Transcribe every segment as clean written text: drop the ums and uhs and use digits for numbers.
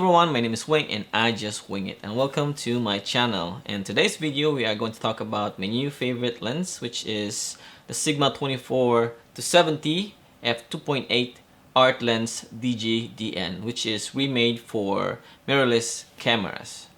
everyone, my name is Wing and I just wing it, and welcome to my channel. In today's video we are going to talk about my new favorite lens, which is the Sigma 24-70 f2.8 art lens DG-DN, which is remade for mirrorless cameras.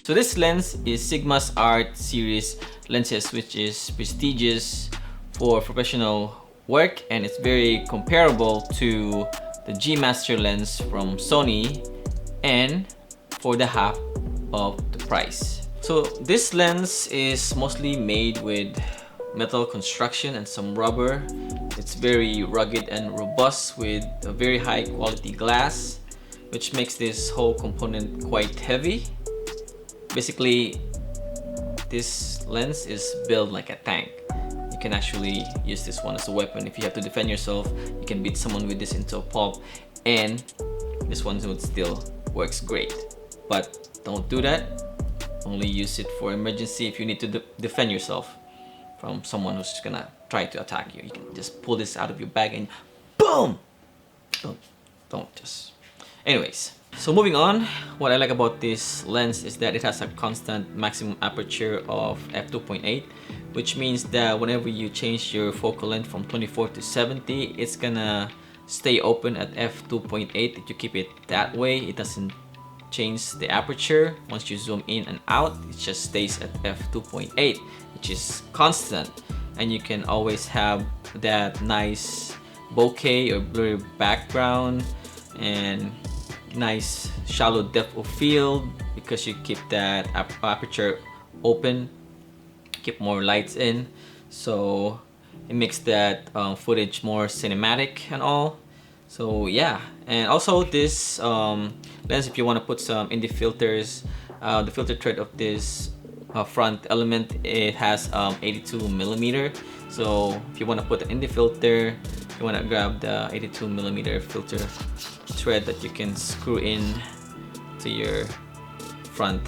So this lens is Sigma's Art series lenses, which is prestigious for professional work, and it's very comparable to the G Master lens from Sony, and for the half of the price. So this lens is mostly made with metal construction and some rubber. It's very rugged and robust with a very high quality glass, which makes this whole component quite heavy. Basically, this lens is built like a tank. You can actually use this one as a weapon. If you have to defend yourself, you can beat someone with this into a pulp, and this one would still works great. But don't do that. Only use it for emergency if you need to defend yourself from someone who's gonna try to attack you. You can just pull this out of your bag and boom! Don't just... Anyways. So moving on, what I like about this lens is that it has a constant maximum aperture of f2.8, which means that whenever you change your focal length from 24 to 70, it's gonna stay open at f2.8. If you keep it that way, it doesn't change the aperture. Once you zoom in and out, it just stays at f2.8, which is constant, and you can always have that nice bokeh or blurry background and nice shallow depth of field because you keep that aperture open, keep more lights in, so it makes that footage more cinematic and all. So yeah, and also this lens, if you want to put some indie filters, the filter thread of this front element, it has 82mm. So if you want to put an indie filter, you want to grab the 82mm filter thread that you can screw in to your front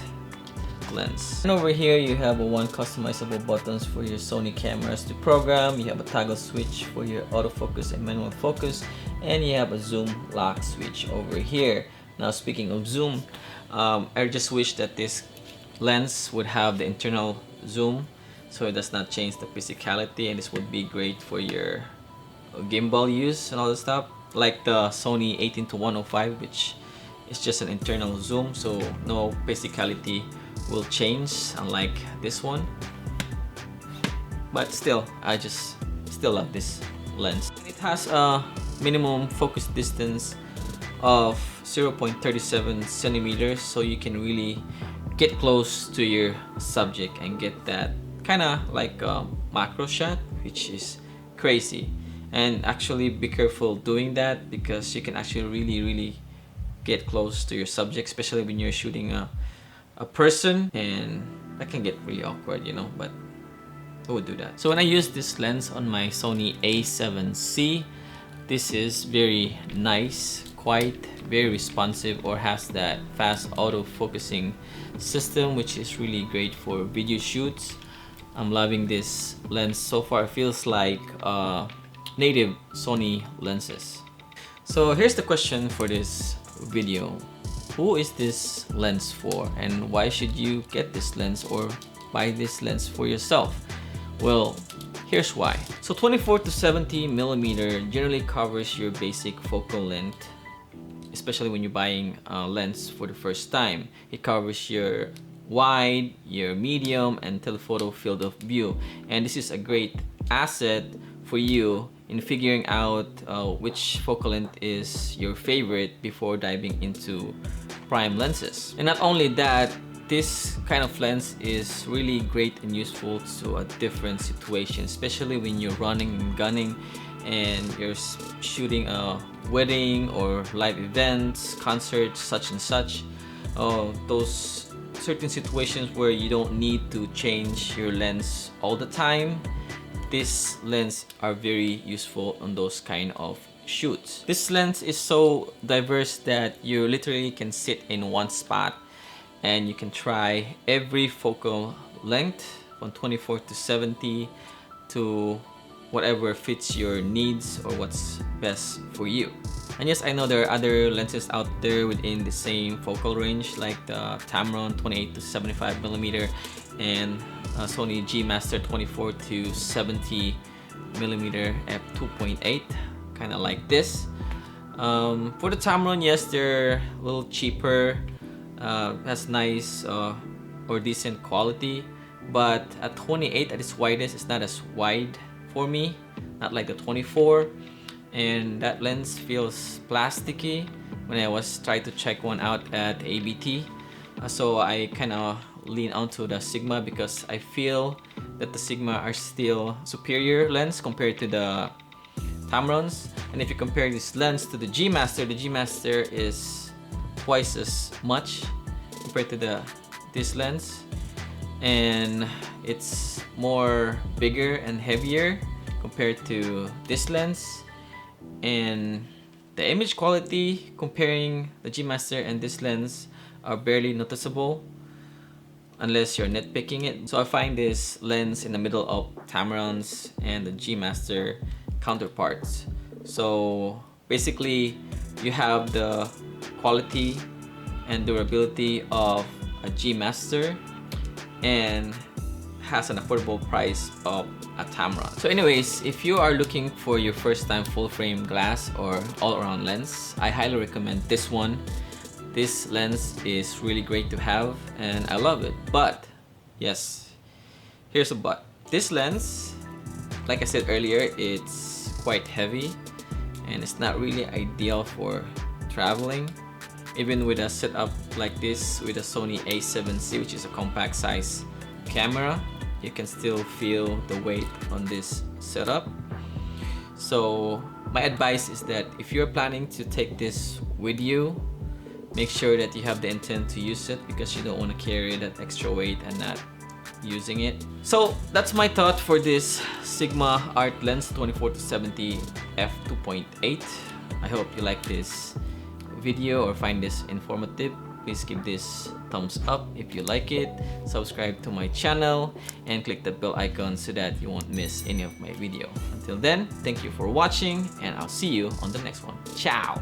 lens. And over here you have one customizable buttons for your Sony cameras to program. You have a toggle switch for your autofocus and manual focus, and you have a zoom lock switch over here. Now speaking of zoom, I just wish that this lens would have the internal zoom so it does not change the physicality, and this would be great for your gimbal use and all that stuff, like the Sony 18-105, which is just an internal zoom, so no physicality will change, unlike this one. But still, I just still love this lens. It has a minimum focus distance of 0.37 centimeters, so you can really get close to your subject and get that kind of like a macro shot, which is crazy. And actually be careful doing that, because you can actually really get close to your subject, especially when you're shooting a person, and that can get really awkward, you know, but who would do that? So when I use this lens on my Sony A7C, this is very nice quite very responsive, or has that fast auto focusing system, which is really great for video shoots. I'm loving this lens so far. It feels like native Sony lenses. So here's the question for this video. Who is this lens for, and why should you get this lens or buy this lens for yourself? Well, here's why. So 24 to 70 millimeter generally covers your basic focal length, especially when you're buying a lens for the first time. It covers your wide, your medium, and telephoto field of view. And this is a great asset for you in figuring out which focal length is your favorite before diving into prime lenses. And not only that, this kind of lens is really great and useful to a different situation, especially when you're running and gunning and you're shooting a wedding or live events, concerts, such and such. Those certain situations where you don't need to change your lens all the time, this lens are very useful on those kind of shoots. This lens is so diverse that you literally can sit in one spot and you can try every focal length from 24 to 70 to whatever fits your needs or what's best for you. And yes, I know there are other lenses out there within the same focal range, like the Tamron 28 to 75 millimeter and Sony G Master 24 to 70 millimeter f2.8, kind of like this. For the Tamron, yes, they're a little cheaper, has nice or decent quality, but at 28 at its widest, it's not as wide for me, not like the 24. And that lens feels plasticky when I was trying to check one out at ABT. So I kind of lean onto the Sigma because I feel that the Sigma are still superior lens compared to the Tamrons. And if you compare this lens to the G Master is twice as much compared to this lens, and it's more bigger and heavier compared to this lens. And the image quality comparing the G Master and this lens are barely noticeable unless you're nitpicking it. So I find this lens in the middle of Tamron's and the G Master counterparts. So basically you have the quality and durability of a G Master and has an affordable price of a Tamron. So anyways, if you are looking for your first time full frame glass or all-around lens, I highly recommend this one. This lens is really great to have and I love it. But yes, here's a but. This lens, like I said earlier, it's quite heavy and it's not really ideal for traveling. Even with a setup like this with a Sony a7C, which is a compact size camera, you can still feel the weight on this setup. So my advice is that if you're planning to take this with you, make sure that you have the intent to use it, because you don't want to carry that extra weight and not using it. So that's my thought for this Sigma Art Lens 24 to 70 f2.8. I hope you like this video or find this informative. Please give this thumbs up if you like it, subscribe to my channel, and click the bell icon so that you won't miss any of my video. Until then, thank you for watching and I'll see you on the next one. Ciao!